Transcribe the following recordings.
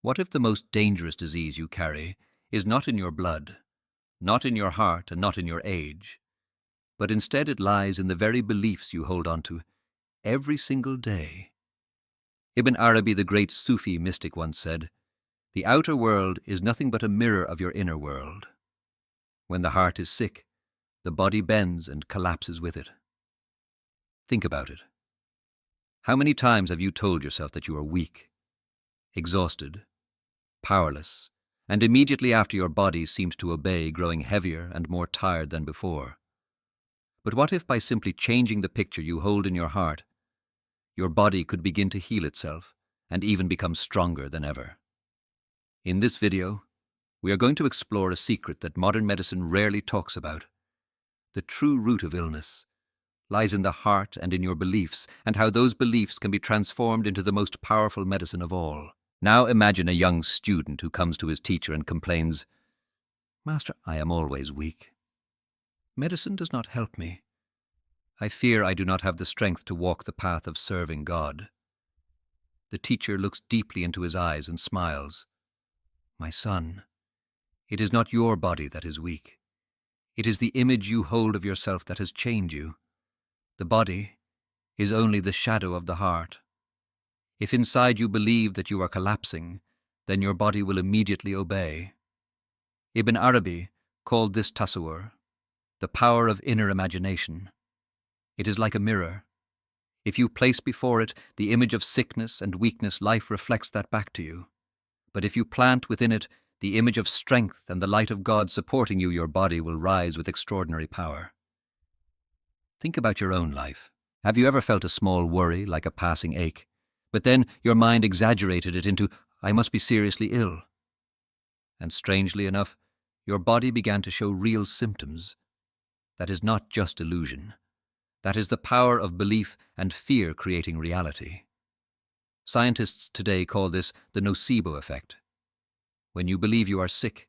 What if the most dangerous disease you carry is not in your blood, not in your heart, and not in your age, but instead it lies in the very beliefs you hold on to every single day? Ibn Arabi, the great Sufi mystic, once said, "The outer world is nothing but a mirror of your inner world. When the heart is sick, the body bends and collapses with it." Think about it. How many times have you told yourself that you are weak, exhausted, powerless, and immediately after your body seemed to obey, growing heavier and more tired than before? But what if by simply changing the picture you hold in your heart, your body could begin to heal itself and even become stronger than ever? In this video, we are going to explore a secret that modern medicine rarely talks about. The true root of illness lies in the heart and in your beliefs, and how those beliefs can be transformed into the most powerful medicine of all. Now imagine a young student who comes to his teacher and complains, "Master, I am always weak. Medicine does not help me. I fear I do not have the strength to walk the path of serving God." The teacher looks deeply into his eyes and smiles. "My son, it is not your body that is weak. It is the image you hold of yourself that has chained you. The body is only the shadow of the heart. If inside you believe that you are collapsing, then your body will immediately obey." Ibn Arabi called this tasawur, the power of inner imagination. It is like a mirror. If you place before it the image of sickness and weakness, life reflects that back to you. But if you plant within it the image of strength and the light of God supporting you, your body will rise with extraordinary power. Think about your own life. Have you ever felt a small worry, like a passing ache, but then your mind exaggerated it into, "I must be seriously ill"? And strangely enough, your body began to show real symptoms. That is not just illusion. That is the power of belief and fear creating reality. Scientists today call this the nocebo effect. When you believe you are sick,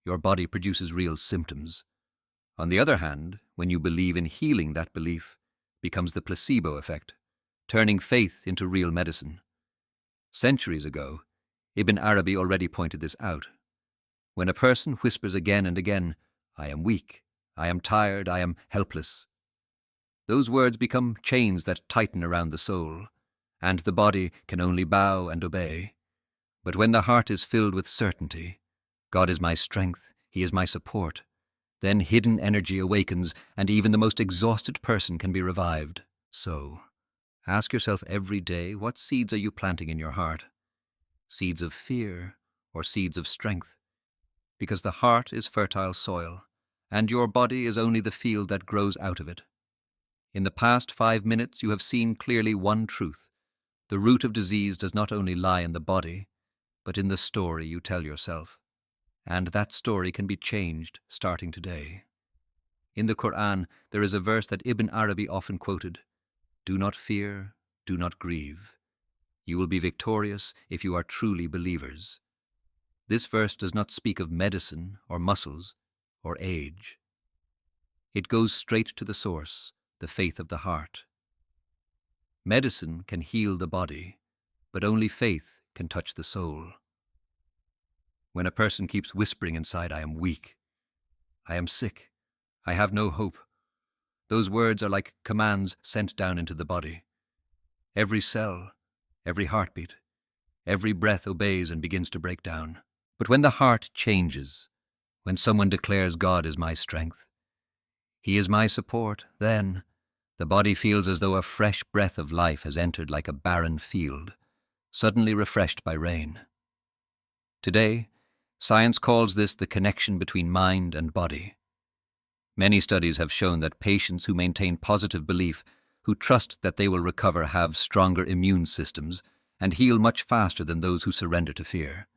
your body produces real symptoms. On the other hand, when you believe in healing, that belief becomes the placebo effect, turning faith into real medicine. Centuries ago, Ibn Arabi already pointed this out. When a person whispers again and again, "I am weak, I am tired, I am helpless," those words become chains that tighten around the soul, and the body can only bow and obey. But when the heart is filled with certainty, "God is my strength, He is my support," then hidden energy awakens, and even the most exhausted person can be revived. So, ask yourself every day, what seeds are you planting in your heart? Seeds of fear or seeds of strength? Because the heart is fertile soil, and your body is only the field that grows out of it. In the past 5 minutes, you have seen clearly one truth. The root of disease does not only lie in the body, but in the story you tell yourself. And that story can be changed starting today. In the Quran, there is a verse that Ibn Arabi often quoted, "Do not fear, do not grieve. You will be victorious if you are truly believers." This verse does not speak of medicine or muscles or age. It goes straight to the source, the faith of the heart. Medicine can heal the body, but only faith can touch the soul. When a person keeps whispering inside, "I am weak, I am sick, I have no hope," those words are like commands sent down into the body. Every cell, every heartbeat, every breath obeys and begins to break down. But when the heart changes, when someone declares, "God is my strength, He is my support," then the body feels as though a fresh breath of life has entered, like a barren field, suddenly refreshed by rain. Today, science calls this the connection between mind and body. Many studies have shown that patients who maintain positive belief, who trust that they will recover, have stronger immune systems and heal much faster than those who surrender to fear.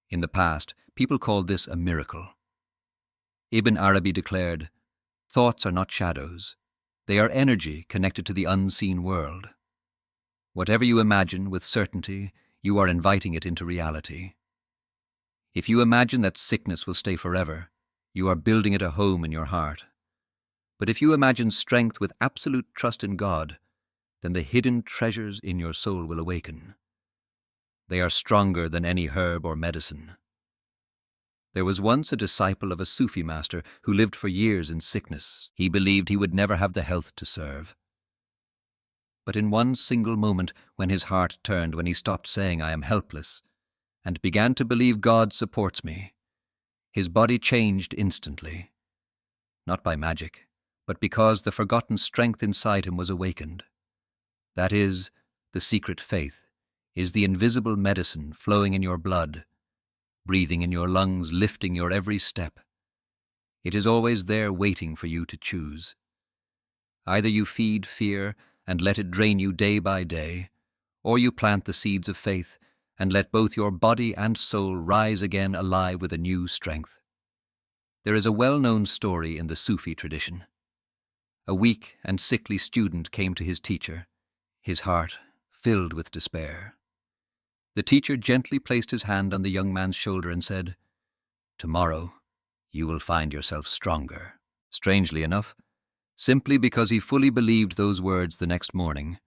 In the past, people called this a miracle. Ibn Arabi declared, "Thoughts are not shadows. They are energy connected to the unseen world. Whatever you imagine with certainty, you are inviting it into reality. If you imagine that sickness will stay forever, you are building it a home in your heart. But if you imagine strength with absolute trust in God, then the hidden treasures in your soul will awaken. They are stronger than any herb or medicine. There was once a disciple of a Sufi master who lived for years in sickness. He believed he would never have the health to serve. But in one single moment, when his heart turned, when he stopped saying, "I am helpless," and began to believe God supports me, his body changed instantly. Not by magic, but because the forgotten strength inside him was awakened. That is, the secret faith, is the invisible medicine flowing in your blood, breathing in your lungs, lifting your every step. It is always there waiting for you to choose. Either you feed fear and let it drain you day by day, or you plant the seeds of faith and let both your body and soul rise again alive with a new strength. There is a well-known story in the Sufi tradition. A weak and sickly student came to his teacher, his heart filled with despair. The teacher gently placed his hand on the young man's shoulder and said, "Tomorrow, you will find yourself stronger." Strangely enough, simply because he fully believed those words the next morning,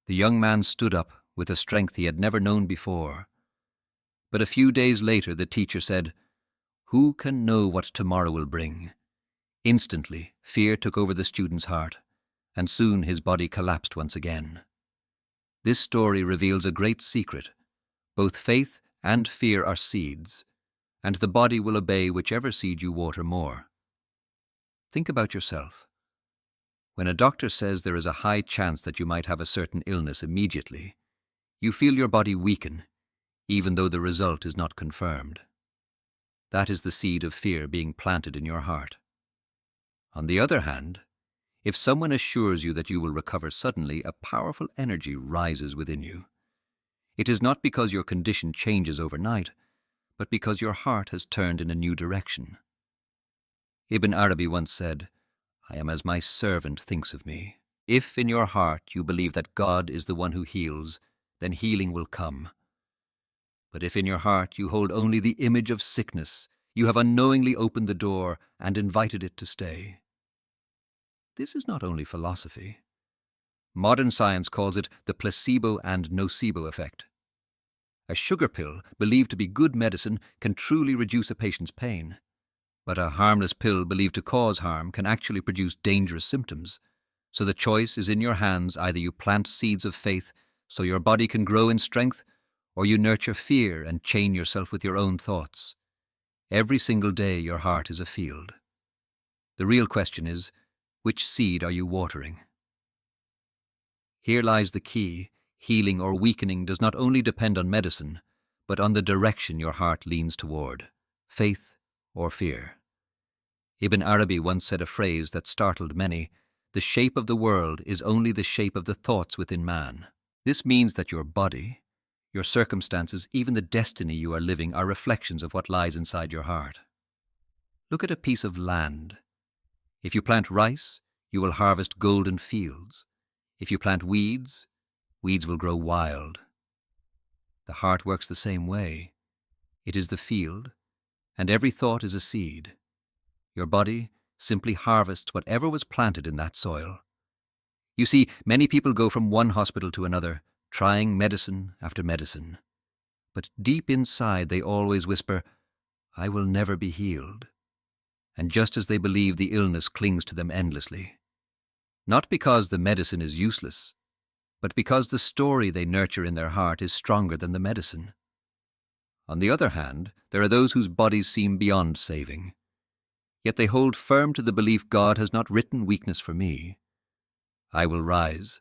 the young man stood up with a strength he had never known before. But a few days later, the teacher said, "Who can know what tomorrow will bring?" Instantly, fear took over the student's heart, and soon his body collapsed once again. This story reveals a great secret. Both faith and fear are seeds, and the body will obey whichever seed you water more. Think about yourself. When a doctor says there is a high chance that you might have a certain illness immediately, you feel your body weaken, even though the result is not confirmed. That is the seed of fear being planted in your heart. On the other hand, if someone assures you that you will recover suddenly, a powerful energy rises within you. It is not because your condition changes overnight, but because your heart has turned in a new direction. Ibn Arabi once said, "I am as my servant thinks of me." If in your heart you believe that God is the one who heals, then healing will come. But if in your heart you hold only the image of sickness, you have unknowingly opened the door and invited it to stay. This is not only philosophy. Modern science calls it the placebo and nocebo effect. A sugar pill, believed to be good medicine, can truly reduce a patient's pain. But a harmless pill believed to cause harm can actually produce dangerous symptoms. So the choice is in your hands. Either you plant seeds of faith so your body can grow in strength, or you nurture fear and chain yourself with your own thoughts. Every single day your heart is a field. The real question is, which seed are you watering? Here lies the key. Healing or weakening does not only depend on medicine, but on the direction your heart leans toward, faith or fear. Ibn Arabi once said a phrase that startled many: "The shape of the world is only the shape of the thoughts within man." This means that your body, your circumstances, even the destiny you are living are reflections of what lies inside your heart. Look at a piece of land. If you plant rice, you will harvest golden fields. If you plant weeds, weeds will grow wild. The heart works the same way. It is the field, and every thought is a seed. Your body simply harvests whatever was planted in that soil. You see, many people go from one hospital to another, trying medicine after medicine. But deep inside they always whisper, "I will never be healed." And just as they believe, the illness clings to them endlessly. Not because the medicine is useless, but because the story they nurture in their heart is stronger than the medicine. On the other hand, there are those whose bodies seem beyond saving. Yet they hold firm to the belief, "God has not written weakness for me. I will rise."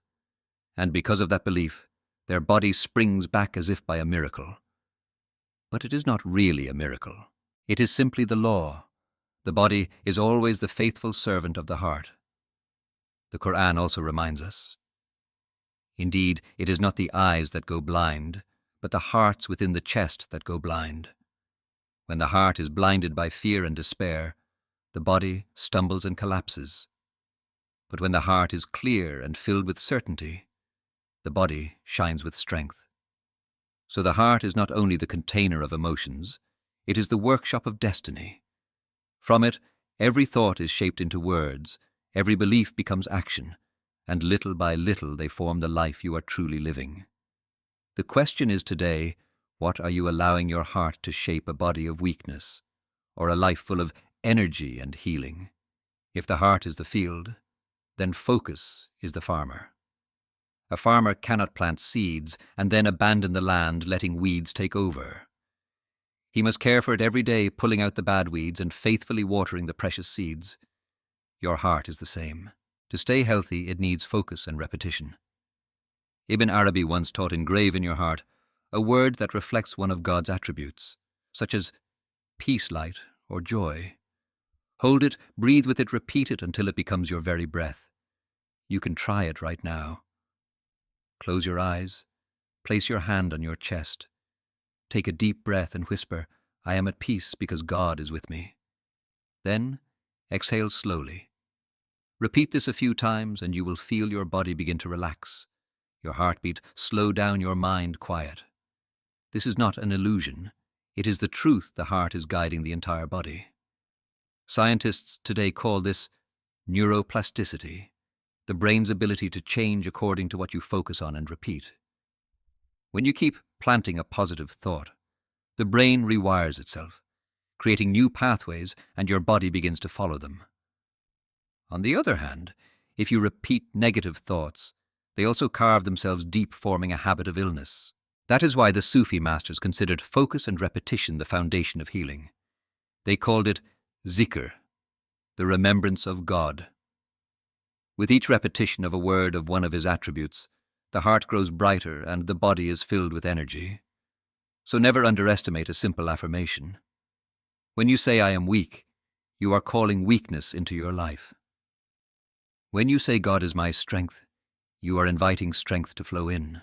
And because of that belief, their body springs back as if by a miracle. But it is not really a miracle. It is simply the law. The body is always the faithful servant of the heart. The Quran also reminds us, "Indeed, it is not the eyes that go blind, but the hearts within the chest that go blind." When the heart is blinded by fear and despair, the body stumbles and collapses. But when the heart is clear and filled with certainty, the body shines with strength. So the heart is not only the container of emotions, it is the workshop of destiny. From it, every thought is shaped into words, every belief becomes action, and little by little they form the life you are truly living. The question is today, What are you allowing your heart to shape, a body of weakness, or a life full of energy and healing? If the heart is the field, then focus is the farmer. A farmer cannot plant seeds and then abandon the land, letting weeds take over. He must care for it every day, pulling out the bad weeds and faithfully watering the precious seeds. Your heart is the same. To stay healthy, it needs focus and repetition. Ibn Arabi once taught, engrave in your heart a word that reflects one of God's attributes, such as peace, light, or joy. Hold it, breathe with it, repeat it until it becomes your very breath. You can try it right now. Close your eyes, place your hand on your chest. Take a deep breath and whisper, I am at peace because God is with me. Then, exhale slowly. Repeat this a few times and you will feel your body begin to relax, your heartbeat slow down, your mind quiet. This is not an illusion. It is the truth. The heart is guiding the entire body. Scientists today call this neuroplasticity, the brain's ability to change according to what you focus on and repeat. When you keep planting a positive thought, the brain rewires itself, creating new pathways, and your body begins to follow them. On the other hand, if you repeat negative thoughts, they also carve themselves deep, forming a habit of illness. That is why the Sufi masters considered focus and repetition the foundation of healing. They called it zikr, the remembrance of God. With each repetition of a word of one of his attributes, the heart grows brighter and the body is filled with energy. So never underestimate a simple affirmation. When you say, I am weak, you are calling weakness into your life. When you say, God is my strength, you are inviting strength to flow in.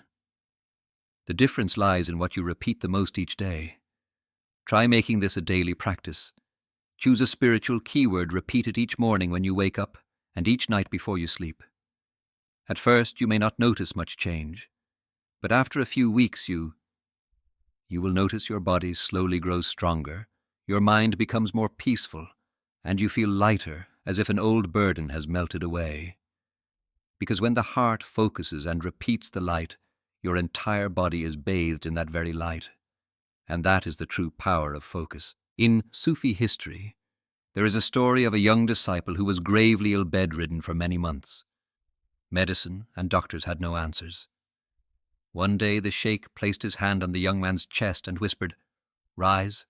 The difference lies in what you repeat the most each day. Try making this a daily practice. Choose a spiritual keyword, repeat it each morning when you wake up and each night before you sleep. At first, you may not notice much change, but after a few weeks you will notice your body slowly grows stronger, your mind becomes more peaceful, and you feel lighter, as if an old burden has melted away. Because when the heart focuses and repeats the light, your entire body is bathed in that very light. And that is the true power of focus. In Sufi history, there is a story of a young disciple who was gravely ill, bedridden for many months. Medicine and doctors had no answers. One day the sheikh placed his hand on the young man's chest and whispered, Rise,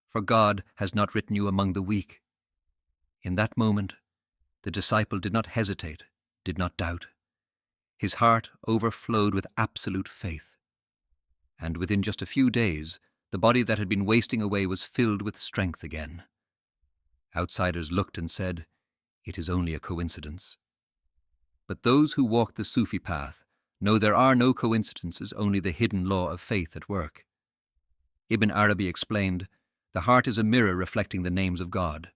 for God has not written you among the weak. In that moment, the disciple did not hesitate, did not doubt. His heart overflowed with absolute faith. And within just a few days, the body that had been wasting away was filled with strength again. Outsiders looked and said, It is only a coincidence. But those who walk the Sufi path know there are no coincidences, only the hidden law of faith at work. Ibn Arabi explained, the heart is a mirror reflecting the names of God.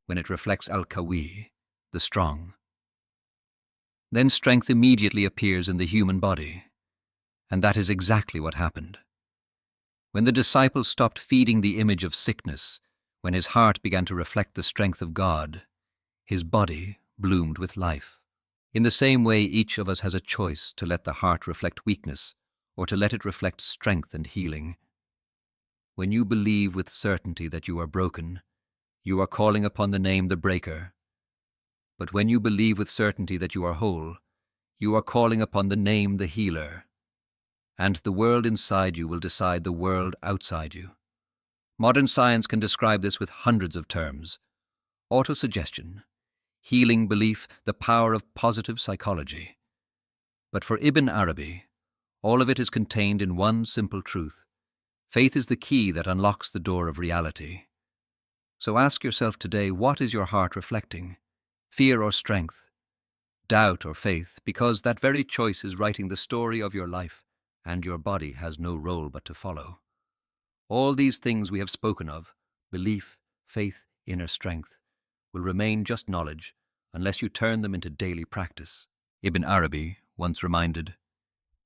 When it reflects Al-Qawi, the strong, then strength immediately appears in the human body. And that is exactly what happened. When the disciple stopped feeding the image of sickness, when his heart began to reflect the strength of God, his body bloomed with life. In the same way, each of us has a choice to let the heart reflect weakness or to let it reflect strength and healing. When you believe with certainty that you are broken, you are calling upon the name the breaker. But when you believe with certainty that you are whole, you are calling upon the name the healer. And the world inside you will decide the world outside you. Modern science can describe this with hundreds of terms. Autosuggestion, healing belief, the power of positive psychology. But for Ibn Arabi, all of it is contained in one simple truth. Faith is the key that unlocks the door of reality. So ask yourself today, what is your heart reflecting? Fear or strength? Doubt or faith? Because that very choice is writing the story of your life, and your body has no role but to follow. All these things we have spoken of, belief, faith, inner strength, will remain just knowledge unless you turn them into daily practice. Ibn Arabi once reminded,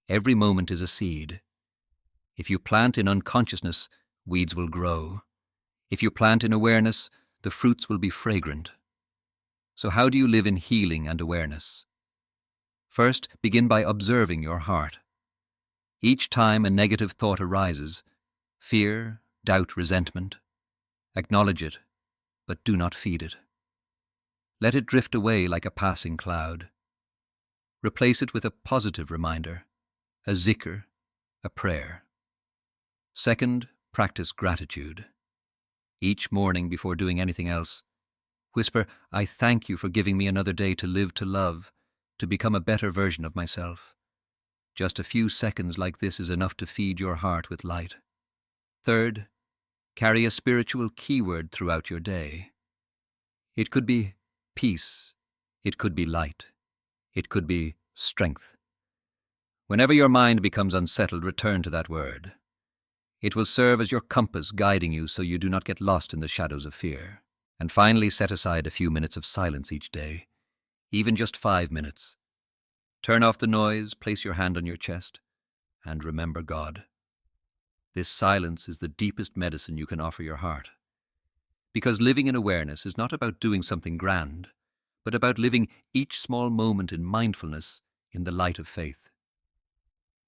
every moment is a seed. If you plant in unconsciousness, weeds will grow. If you plant in awareness, the fruits will be fragrant. So how do you live in healing and awareness? First, begin by observing your heart. Each time a negative thought arises, fear, doubt, resentment, acknowledge it, but do not feed it. Let it drift away like a passing cloud. Replace it with a positive reminder, a zikr, a prayer. Second, practice gratitude. Each morning before doing anything else, whisper, "I thank you for giving me another day to live, to love, to become a better version of myself." Just a few seconds like this is enough to feed your heart with light. Third, carry a spiritual keyword throughout your day. It could be peace, it could be light, it could be strength. Whenever your mind becomes unsettled, return to that word. It will serve as your compass guiding you so you do not get lost in the shadows of fear. And finally, set aside a few minutes of silence each day, even just 5 minutes. Turn off the noise, place your hand on your chest, and remember God. This silence is the deepest medicine you can offer your heart. Because living in awareness is not about doing something grand, but about living each small moment in mindfulness in the light of faith.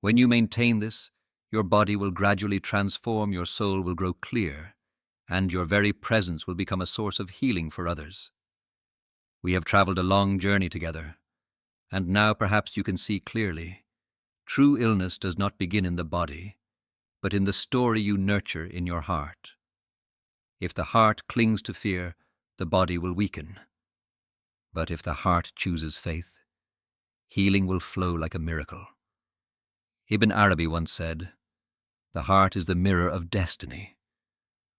When you maintain this, your body will gradually transform, your soul will grow clear, and your very presence will become a source of healing for others. We have traveled a long journey together, and now perhaps you can see clearly. True illness does not begin in the body, but in the story you nurture in your heart. If the heart clings to fear, the body will weaken. But if the heart chooses faith, healing will flow like a miracle. Ibn Arabi once said, "The heart is the mirror of destiny.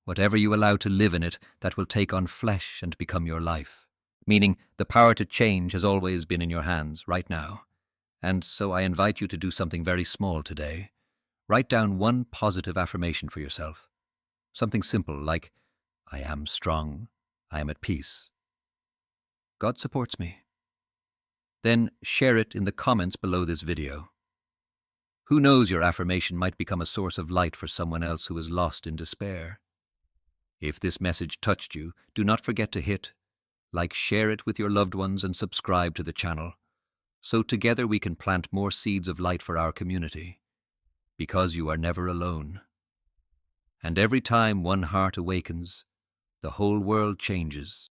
Whatever you allow to live in it, that will take on flesh and become your life." Meaning, the power to change has always been in your hands, right now. And so I invite you to do something very small today. Write down one positive affirmation for yourself. Something simple like, "I am strong, I am at peace. God supports me." Then share it in the comments below this video. Who knows, your affirmation might become a source of light for someone else who is lost in despair. If this message touched you, do not forget to hit like, share it with your loved ones, and subscribe to the channel, so together we can plant more seeds of light for our community, because you are never alone. And every time one heart awakens, the whole world changes.